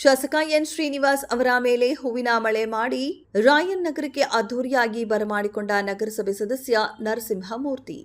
ಶಾಸಕ ಎನ್ ಶ್ರೀನಿವಾಸ್ ಅವರ ಮೇಲೆ ಹೂವಿನ ಮಳೆ ಮಾಡಿ ರಾಯನ್ ನಗರಕ್ಕೆ ಅದ್ದೂರಿಯಾಗಿ ಬರಮಾಡಿಕೊಂಡ ನಗರಸಭೆ ಸದಸ್ಯ ನರಸಿಂಹಮೂರ್ತಿ.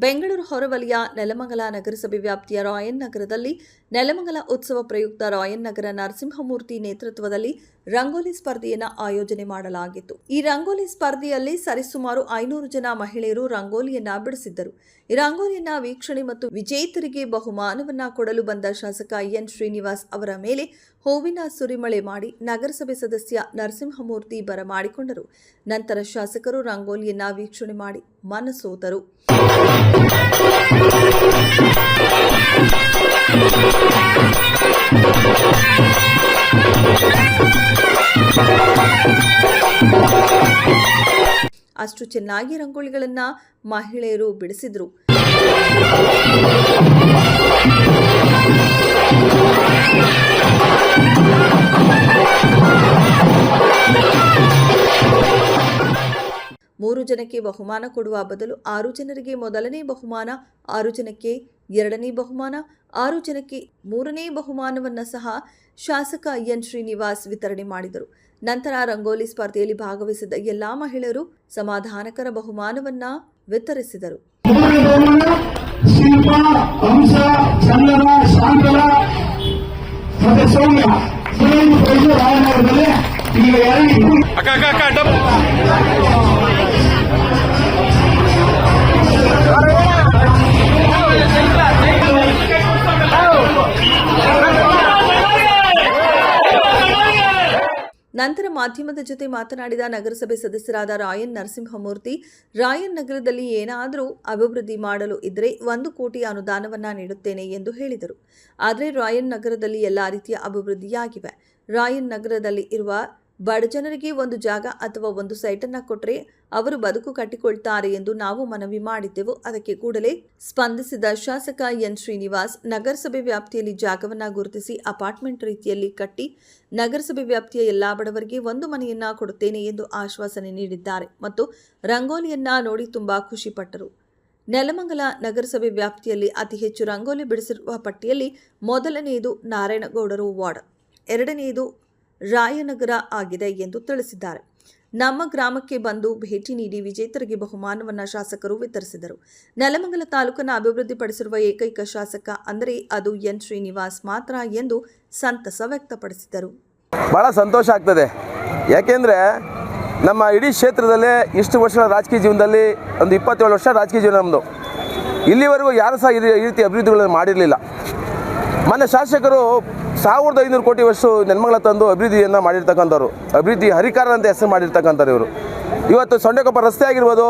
ಬೆಂಗಳೂರು ಹೊರವಲಯ ನೆಲಮಂಗಲ ನಗರಸಭೆ ವ್ಯಾಪ್ತಿಯ ರಾಯನ್ ನಗರದಲ್ಲಿ ನೆಲಮಂಗಲ ಉತ್ಸವ ಪ್ರಯುಕ್ತ ರಾಯನ್ ನಗರ ನರಸಿಂಹಮೂರ್ತಿ ನೇತೃತ್ವದಲ್ಲಿ ರಂಗೋಲಿ ಸ್ಪರ್ಧೆಯನ್ನು ಆಯೋಜನೆ ಮಾಡಲಾಗಿತ್ತು. ಈ ರಂಗೋಲಿ ಸ್ಪರ್ಧೆಯಲ್ಲಿ ಸರಿಸುಮಾರು 500 ಜನ ಮಹಿಳೆಯರು ರಂಗೋಲಿಯನ್ನ ಬಿಡಿಸಿದ್ದರು. ಈ ರಂಗೋಲಿಯನ್ನ ವೀಕ್ಷಣೆ ಮತ್ತು ವಿಜೇತರಿಗೆ ಬಹುಮಾನವನ್ನ ಕೊಡಲು ಬಂದ ಶಾಸಕ ಎನ್ ಶ್ರೀನಿವಾಸ್ ಅವರ ಮೇಲೆ ಹೂವಿನ ಸುರಿಮಳೆ ಮಾಡಿ ನಗರಸಭೆ ಸದಸ್ಯ ನರಸಿಂಹಮೂರ್ತಿ ಬರಮಾಡಿಕೊಂಡರು. ನಂತರ ಶಾಸಕರು ರಂಗೋಲಿಯನ್ನ ವೀಕ್ಷಣೆ ಮಾಡಿ ಮನಸೋತರು. ಅಷ್ಟು ಚೆನ್ನಾಗಿ ರಂಗೋಲಿಗಳನ್ನ ಮಹಿಳೆಯರು ಬಿಡಿಸಿದ್ರು. ಮೂರು ಜನಕ್ಕೆ ಬಹುಮಾನ ಕೊಡುವ ಬದಲು 6 ಜನರಿಗೆ ಮೊದಲನೇ ಬಹುಮಾನ, 6 ಜನಕ್ಕೆ ಎರಡನೇ ಬಹುಮಾನ, 6 ಜನಕ್ಕೆ ಮೂರನೇ ಬಹುಮಾನವನ್ನು ಸಹ ಶಾಸಕ ಎನ್ ಶ್ರೀನಿವಾಸ್ ವಿತರಣೆ ಮಾಡಿದರು. ನಂತರ ರಂಗೋಲಿ ಸ್ಪರ್ಧೆಯಲ್ಲಿ ಭಾಗವಹಿಸಿದ ಎಲ್ಲಾ ಮಹಿಳೆಯರು ಸಮಾಧಾನಕರ ಬಹುಮಾನವನ್ನ ವಿತರಿಸಿದರು. ನಂತರ ಮಾಧ್ಯಮದ ಜೊತೆ ಮಾತನಾಡಿದ ನಗರಸಭೆ ಸದಸ್ಯರಾದ ರಾಯನ್ ನರಸಿಂಹಮೂರ್ತಿ, ರಾಯನ್ ನಗರದಲ್ಲಿ ಏನಾದರೂ ಅಭಿವೃದ್ಧಿ ಮಾಡಲು ಇದ್ದರೆ 1 ಕೋಟಿ ಅನುದಾನವನ್ನ ನೀಡುತ್ತೇನೆ ಎಂದು ಹೇಳಿದರು. ಆದರೆ ರಾಯನ್ ನಗರದಲ್ಲಿ ಎಲ್ಲಾ ರೀತಿಯ ಅಭಿವೃದ್ಧಿಯಾಗಿವೆ. ರಾಯನ್ ನಗರದಲ್ಲಿ ಇರುವ ಬಡಜನರಿಗೆ ಒಂದು ಜಾಗ ಅಥವಾ ಒಂದು ಸೈಟನ್ನು ಕೊಟ್ಟರೆ ಅವರು ಬದುಕು ಕಟ್ಟಿಕೊಳ್ತಾರೆ ಎಂದು ನಾವು ಮನವಿ ಮಾಡಿದ್ದೆವು. ಅದಕ್ಕೆ ಕೂಡಲೇ ಸ್ಪಂದಿಸಿದ ಶಾಸಕ ಎನ್ ಶ್ರೀನಿವಾಸ್ ನಗರಸಭೆ ವ್ಯಾಪ್ತಿಯಲ್ಲಿ ಜಾಗವನ್ನು ಗುರುತಿಸಿ ಅಪಾರ್ಟ್ಮೆಂಟ್ ರೀತಿಯಲ್ಲಿ ಕಟ್ಟಿ ನಗರಸಭೆ ವ್ಯಾಪ್ತಿಯ ಎಲ್ಲಾ ಬಡವರಿಗೆ ಒಂದು ಮನೆಯನ್ನ ಕೊಡುತ್ತೇನೆ ಎಂದು ಆಶ್ವಾಸನೆ ನೀಡಿದ್ದಾರೆ ಮತ್ತು ರಂಗೋಲಿಯನ್ನ ನೋಡಿ ತುಂಬಾ ಖುಷಿಪಟ್ಟರು. ನೆಲಮಂಗಲ ನಗರಸಭೆ ವ್ಯಾಪ್ತಿಯಲ್ಲಿ ಅತಿ ಹೆಚ್ಚು ರಂಗೋಲಿ ಬಿಡಿಸಿರುವ ಪಟ್ಟಿಯಲ್ಲಿ ಮೊದಲನೆಯದು ನಾರಾಯಣಗೌಡರು ವಾರ್ಡ್, ಎರಡನೆಯದು ರಾಯನಗರ ಆಗಿದೆ ಎಂದು ತಿಳಿಸಿದ್ದಾರೆ. ನಮ್ಮ ಗ್ರಾಮಕ್ಕೆ ಬಂದು ಭೇಟಿ ನೀಡಿ ವಿಜೇತರಿಗೆ ಬಹುಮಾನವನ್ನು ಶಾಸಕರು ವಿತರಿಸಿದರು. ನೆಲಮಂಗಲ ತಾಲೂಕನ್ನು ಅಭಿವೃದ್ಧಿಪಡಿಸಿರುವ ಏಕೈಕ ಶಾಸಕ ಅಂದರೆ ಅದು ಎನ್ ಶ್ರೀನಿವಾಸ್ ಮಾತ್ರ ಎಂದು ಸಂತಸ ವ್ಯಕ್ತಪಡಿಸಿದರು. ಬಹಳ ಸಂತೋಷ ಆಗ್ತದೆ. ಯಾಕೆಂದರೆ ನಮ್ಮ ಇಡೀ ಕ್ಷೇತ್ರದಲ್ಲೇ ಇಷ್ಟು ವರ್ಷಗಳ ರಾಜಕೀಯ ಜೀವನದಲ್ಲಿ ಒಂದು 27 ವರ್ಷ ರಾಜಕೀಯ ಜೀವನ ನಮ್ಮದು. ಇಲ್ಲಿವರೆಗೂ ಯಾರು ಸಹ ಈ ರೀತಿ ಅಭಿವೃದ್ಧಿಗಳನ್ನು ಮಾಡಿರಲಿಲ್ಲ. ಮೊನ್ನೆ ಶಾಸಕರು 1500 ಕೋಟಿ ವರ್ಷ ನೆಲಮಂಗಲ ತಂದು ಅಭಿವೃದ್ಧಿಯನ್ನು ಮಾಡಿರ್ತಕ್ಕಂಥವ್ರು, ಅಭಿವೃದ್ಧಿ ಹರಿಕಾರ ಅಂತ ಹೆಸರು ಮಾಡಿರ್ತಕ್ಕಂಥವ್ರು ಇವರು. ಇವತ್ತು ಸೊಂಡೆಕೊಪ್ಪ ರಸ್ತೆ ಆಗಿರ್ಬೋದು,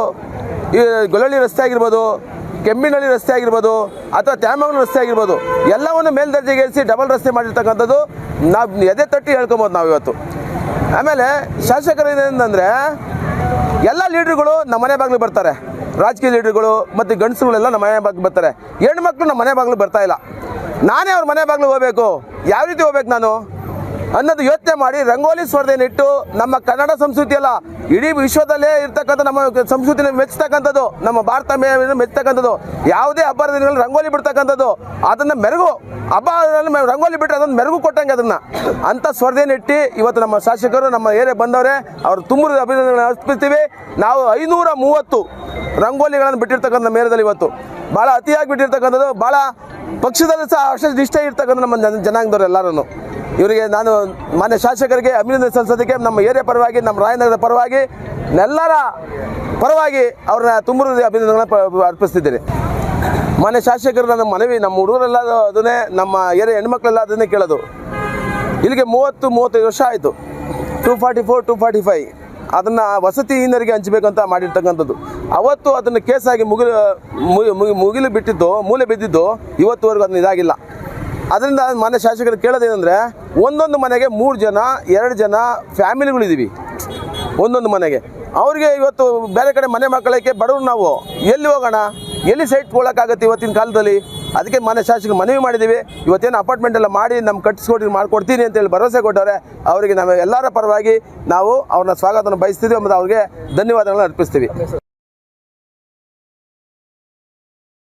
ಈ ಗೊಲ್ಲಳ್ಳಿ ರಸ್ತೆ ಆಗಿರ್ಬೋದು, ಕೆಮ್ಮಿನಹಳ್ಳಿ ರಸ್ತೆ ಆಗಿರ್ಬೋದು ಅಥವಾ ತ್ಯಾಮಂಗಲ ರಸ್ತೆ ಆಗಿರ್ಬೋದು, ಎಲ್ಲವನ್ನು ಮೇಲ್ದರ್ಜೆಗೇರಿಸಿ ಡಬಲ್ ರಸ್ತೆ ಮಾಡಿರ್ತಕ್ಕಂಥದ್ದು ನಾವು ಎದೆ ತಟ್ಟಿ ಹೇಳ್ಕೊಬೋದು ನಾವು ಇವತ್ತು. ಆಮೇಲೆ ಶಾಸಕರು ಏನಂದರೆ ಎಲ್ಲ ಲೀಡ್ರುಗಳು ನಮ್ಮ ಮನೆ ಬಾಗಿಲು ಬರ್ತಾರೆ, ರಾಜಕೀಯ ಲೀಡ್ರುಗಳು ಮತ್ತು ಗಂಡಸುಗಳೆಲ್ಲ ನಮ್ಮ ಮನೆ ಬಾಗಿಲು ಬರ್ತಾರೆ. ಹೆಣ್ಮಕ್ಳು ನಮ್ಮ ಮನೆ ಬಾಗಿಲು ಬರ್ತಾ ಇಲ್ಲ. ನಾನೇ ಅವ್ರ ಮನೆ ಬಾಗಿಲು ಹೋಗಬೇಕು, ಯಾವ ರೀತಿ ಹೋಗ್ಬೇಕು ನಾನು ಅನ್ನೋದು ಯೋಚನೆ ಮಾಡಿ ರಂಗೋಲಿ ಸ್ಪರ್ಧೆಯನ್ನು ಇಟ್ಟು ನಮ್ಮ ಕನ್ನಡ ಸಂಸ್ಕೃತಿ ಅಲ್ಲ, ಇಡೀ ವಿಶ್ವದಲ್ಲೇ ಇರ್ತಕ್ಕಂಥ ನಮ್ಮ ಸಂಸ್ಕೃತಿನ ಮೆಚ್ಚತಕ್ಕಂಥದ್ದು, ನಮ್ಮ ಭಾರತ ಮೆಚ್ಚತಕ್ಕಂಥದ್ದು, ಯಾವುದೇ ಹಬ್ಬದ ದಿನಗಳಲ್ಲಿ ರಂಗೋಲಿ ಬಿಡ್ತಕ್ಕಂಥದ್ದು, ಅದನ್ನು ಮೆರುಗು ಹಬ್ಬ ರಂಗೋಲಿ ಬಿಟ್ಟರೆ ಅದನ್ನು ಮೆರುಗು ಕೊಟ್ಟಂಗೆ ಅದನ್ನು ಅಂಥ ಸ್ಪರ್ಧೆಯನ್ನು ಇಟ್ಟು ಇವತ್ತು ನಮ್ಮ ಶಾಸಕರು ನಮ್ಮ ಏರಿಯಾ ಬಂದವರೇ ಅವರು ತುಂಬ ಅಭಿನಂದನೆಗಳನ್ನು ಅರ್ಪಿಸ್ತೀವಿ. ನಾವು 530 ರಂಗೋಲಿಗಳನ್ನು ಬಿಟ್ಟಿರ್ತಕ್ಕಂಥ ನಮ್ಮ ಏರಿಯಾದಲ್ಲಿ ಇವತ್ತು ಭಾಳ ಅತಿಯಾಗಿ ಬಿಟ್ಟಿರ್ತಕ್ಕಂಥದ್ದು, ಭಾಳ ಪಕ್ಷದಲ್ಲೂ ಸಹ ಅಷ್ಟು ನಿಷ್ಠೆ ಇರ್ತಕ್ಕಂಥ ನಮ್ಮ ಜನಾಂಗದವರು ಎಲ್ಲರೂ. ಇವರಿಗೆ ನಾನು ಮಾನ್ಯ ಶಾಸಕರಿಗೆ ಅಭಿನಂದನೆ ಸಲ್ಲಿಸೋದಕ್ಕೆ ನಮ್ಮ ಏರಿಯಾ ಪರವಾಗಿ, ನಮ್ಮ ರಾಯನಗರದ ಪರವಾಗಿ, ಎಲ್ಲರ ಪರವಾಗಿ ಅವ್ರನ್ನ ತುಂಬ ಅಭಿನಂದನೆಗಳನ್ನು ಅರ್ಪಿಸ್ತಿದ್ದೇನೆ. ಮಾನ್ಯ ಶಾಸಕರು ನನ್ನ ಮನವಿ, ನಮ್ಮ ಹುಡುಗರೆಲ್ಲ ಅದನ್ನೇ, ನಮ್ಮ ಏರಿಯಾ ಹೆಣ್ಮಕ್ಳೆಲ್ಲ ಅದನ್ನೇ ಕೇಳೋದು. ಇಲ್ಲಿಗೆ 30-35 ವರ್ಷ ಆಯಿತು. 244, 245 ಅದನ್ನು ವಸತಿಹೀನರಿಗೆ ಹಂಚಬೇಕಂತ ಮಾಡಿರ್ತಕ್ಕಂಥದ್ದು. ಅವತ್ತು ಅದನ್ನು ಕೇಸಾಗಿ ಮುಗಿಲು ಬಿಟ್ಟಿದ್ದು, ಮೂಲೆ ಬಿದ್ದಿದ್ದು, ಇವತ್ತುವರೆಗೂ ಅದನ್ನ ಇದಾಗಿಲ್ಲ. ಅದರಿಂದ ಮಾನ್ಯ ಶಾಸಕರು ಕೇಳೋದೇನೆಂದರೆ, ಒಂದೊಂದು ಮನೆಗೆ 3 ಜನ 2 ಜನ ಫ್ಯಾಮಿಲಿಗಳಿದ್ದೀವಿ ಒಂದೊಂದು ಮನೆಗೆ. ಅವ್ರಿಗೆ ಇವತ್ತು ಬೇರೆ ಕಡೆ ಮನೆ ಮಾಡ್ಕೊಳ್ಳೋಕ್ಕೆ ಬಡವರು ನಾವು ಎಲ್ಲಿ ಹೋಗೋಣ, ಎಲ್ಲಿ ಸೈಟ್ ತೊಗೊಳಕ್ಕಾಗತ್ತೆ ಇವತ್ತಿನ ಕಾಲದಲ್ಲಿ? ಅದಕ್ಕೆ ಮಾನ್ಯ ಶಾಸಕರು ಮನವಿ ಮಾಡಿದ್ದೀವಿ. ಇವತ್ತೇನು ಅಪಾರ್ಟ್ಮೆಂಟ್ ಎಲ್ಲ ಮಾಡಿ ಮಾಡಿಕೊಡ್ತೀನಿ ಅಂತೇಳಿ ಭರವಸೆ ಕೊಟ್ಟವ್ರೆ. ಅವರಿಗೆ ನಾವು ಎಲ್ಲರ ಪರವಾಗಿ ನಾವು ಅವ್ರನ್ನ ಸ್ವಾಗತವನ್ನು ಬಯಸ್ತೀವಿ ಮತ್ತು ಅವ್ರಿಗೆ ಧನ್ಯವಾದಗಳನ್ನು ಅರ್ಪಿಸ್ತೀವಿ.